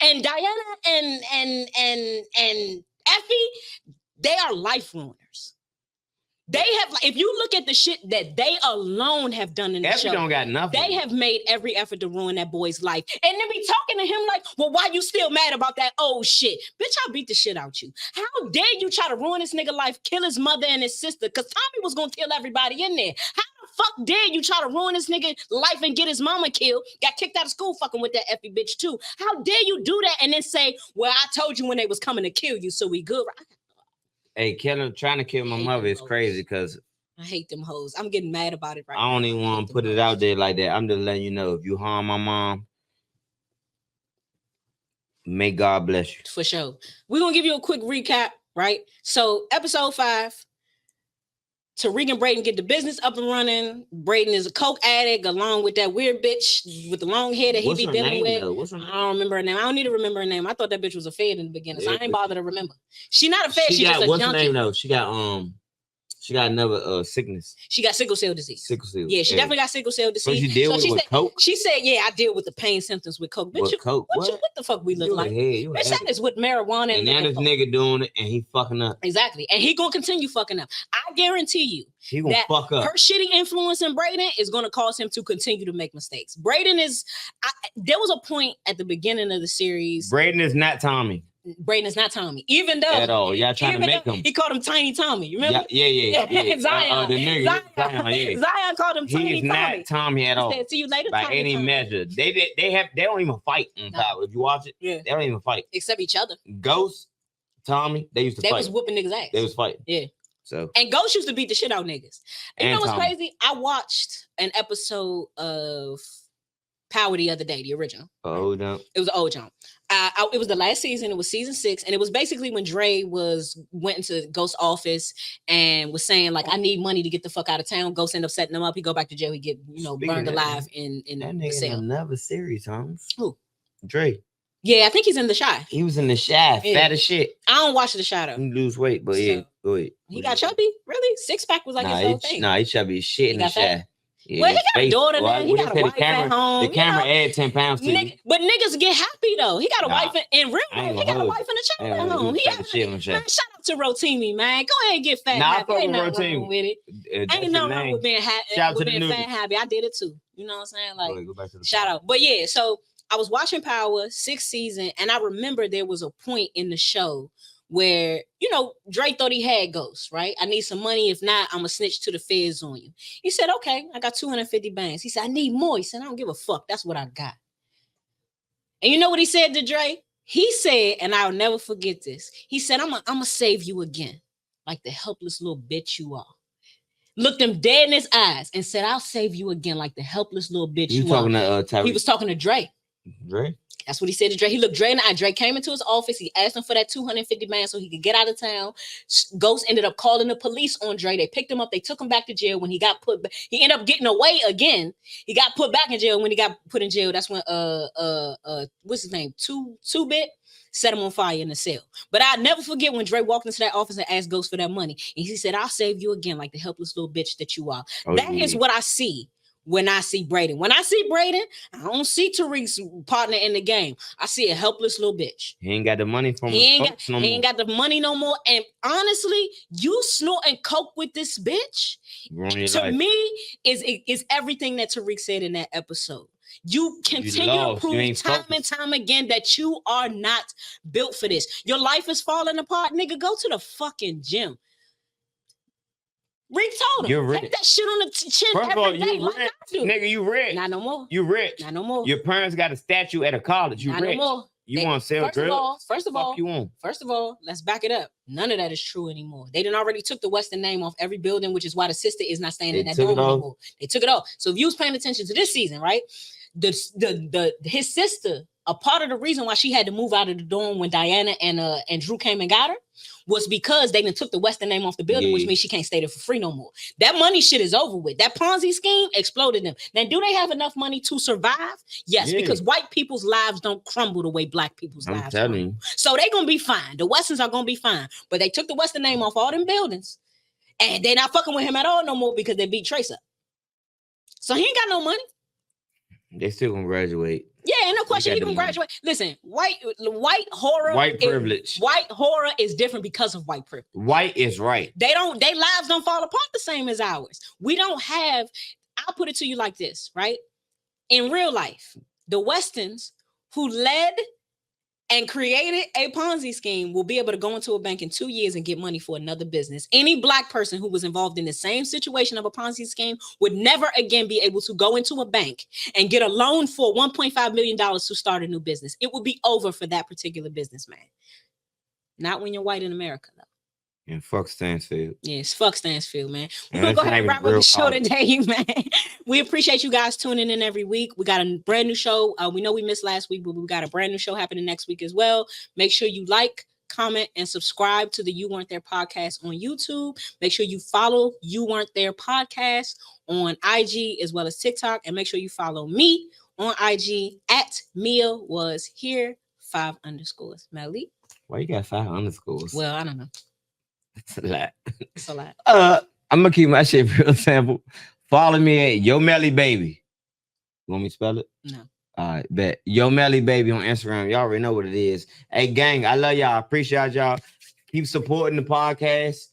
and Diana and Effie, they are life ruiners. They have, if you look at the shit that they alone have done in the show, don't got nothing. They have made every effort to ruin that boy's life. And then be talking to him like, well, why you still mad about that old shit? Bitch, I beat the shit out you. How dare you try to ruin this nigga life, kill his mother and his sister? Because Tommy was going to kill everybody in there. How the fuck dare you try to ruin this nigga life and get his mama killed? Got kicked out of school fucking with that Effie bitch too. How dare you do that and then say, well, I told you when they was coming to kill you, so we good. Hey, trying to kill my mother is crazy because I hate them hoes. I'm getting mad about it right now. I don't even want to put it out there like that. I'm just letting you know, if you harm my mom, may God bless you. For sure. We're going to give you a quick recap, right? So episode 5, Tariq and Brayden get the business up and running. Brayden is a coke addict along with that weird bitch with the long hair that he be dealing with. I don't remember her name. I don't need to remember her name. I thought that bitch was a fed in the beginning, so I ain't bothered to remember. She not a fed. She just a what's junkie. Her name though? She got another sickness. She got sickle cell disease. Sickle cell. Yeah, she definitely got sickle cell disease. So she deal with coke? She said, yeah, I deal with the pain symptoms with coke. Bitch, coke? What the fuck we look like? Bitch, that is with marijuana. And now this nigga doing it and he fucking up. Exactly. And he gonna continue fucking up. I guarantee you he gonna fuck up. Her shitty influence in Brayden is gonna cause him to continue to make mistakes. Brayden is, there was a point at the beginning of the series. Brayden is not Tommy. Brayden is not Tommy, even though at all. Y'all trying to make him. He called him Tiny Tommy. You remember? Yeah. Zion. The nigga, Zion called him Tiny Tommy. He's not Tommy at all. Said, see you later. By Tiny any Tommy. measure, they don't even fight on top. If you watch it, they don't even fight except each other. Ghost, Tommy, they used to fight. They was whooping niggas' ass. They was fighting. Yeah. So and Ghost used to beat the shit out of niggas. You know what's Tommy. crazy? I watched an episode of Power the other day, the original. Old jump. It was an old jump. It was the last season. It was season 6, and it was basically when Dre went into Ghost's office and was saying like, "I need money to get the fuck out of town." Ghost ended up setting him up. He go back to jail. He get burned alive in the cell. Another series, Holmes. Who? Dre. Yeah, I think he's in The Shy. He was in The Shy. Yeah. Fat as shit. I don't watch The Shy though. He lose weight, but yeah, go ahead. He got chubby. Really? 6-pack was like his whole thing. Nah, he chubby as shit in The Shy. Yeah, well, he got a daughter now. He got a wife at home. The camera add 10 pounds to you. But niggas get happy though. He got a wife in real life. He got a wife and a child at home. Man, shout out to Rotimi, man. Go ahead and get fat happy. Ain't nothing wrong with it. Ain't nothing wrong with being happy. With being fat happy. I did it too. You know what I'm saying? Like, shout out. But yeah, so I was watching Power 6th season, and I remember there was a point in the show where, you know, Dre thought he had ghosts, right? I need some money. If not, I'm going to snitch to the feds on you. He said, okay, I got 250 bands. He said, I need more. He said, I don't give a fuck. That's what I got. And you know what he said to Dre? He said, and I'll never forget this. He said, I'm going to save you again, like the helpless little bitch you are. Looked him dead in his eyes and said, I'll save you again, like the helpless little bitch you are. He was talking to Dre. Dre? That's what he said to Dre. He looked Dre in the eye. Dre came into his office. He asked him for that 250 bands so he could get out of town. Ghost ended up calling the police on Dre. They picked him up. They took him back to jail. When he got put back, he ended up getting away again. He got put back in jail. When he got put in jail, that's when what's his name? Two-Bit set him on fire in the cell. But I'll never forget when Dre walked into that office and asked Ghost for that money. And he said, I'll save you again, like the helpless little bitch that you are. That is what I see when I see Braden. When I see Braden, I don't see Tariq's partner in the game. I see a helpless little bitch. He ain't got the money from He ain't got the money no more. And honestly, you snorting coke with this bitch, to me, is everything that Tariq said in that episode. You continue to prove time and time again that you are not built for this. Your life is falling apart. Nigga, go to the fucking gym. Rick told him, you're take that shit on the chin. First of all, you rich. Nigga, you rich. Not no more. You rich. Not no more. Your parents got a statue at a college. You not rich. No more. You want to sell drugs? First of all, let's back it up. None of that is true anymore. They done already took the Western name off every building, which is why the sister is not staying in that dome anymore. They took it off. So if you was paying attention to this season, right? His sister, a part of the reason why she had to move out of the dorm when Diana and Drew came and got her was because they done took the Western name off the building, which means she can't stay there for free no more. That money shit is over with. That Ponzi scheme exploded them. Now, do they have enough money to survive? Yes, because white people's lives don't crumble the way black people's lives crumble. So they're going to be fine. The Westerns are going to be fine. But they took the Western name off all them buildings, and they're not fucking with him at all no more because they beat Trace up. So he ain't got no money. They still gonna graduate. Yeah, ain't no question he gonna graduate. Listen, white horror, privilege. White horror is different because of white privilege. White is right. Their lives don't fall apart the same as ours. We don't have. I'll put it to you like this, right? In real life, the Westerns who led and created a Ponzi scheme will be able to go into a bank in 2 years and get money for another business. Any black person who was involved in the same situation of a Ponzi scheme would never again be able to go into a bank and get a loan for $1.5 million to start a new business. It will be over for that particular businessman. Not when you're white in America, though. And fuck Stansfield. Yes, fuck Stansfield, man. We're going to go ahead and wrap up the show today, man. We appreciate you guys tuning in every week. We got a brand new show. We know we missed last week, but we got a brand new show happening next week as well. Make sure you like, comment, and subscribe to the You Weren't There podcast on YouTube. Make sure you follow You Weren't There podcast on IG as well as TikTok. And make sure you follow me on IG at Mia Was Here 5_. Melly. Why you got 5_? Well, I don't know. It's a lot. It's a lot. I'm gonna keep my shit real simple. Follow me at Yo Melly Baby. You want me to spell it? No. All right, bet. Yo Melly Baby on Instagram. Y'all already know what it is. Hey, gang, I love y'all. Appreciate y'all. Keep supporting the podcast.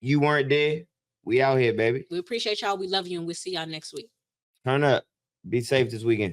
You Weren't There. We out here, baby. We appreciate y'all. We love you, and we'll see y'all next week. Turn up. Be safe this weekend.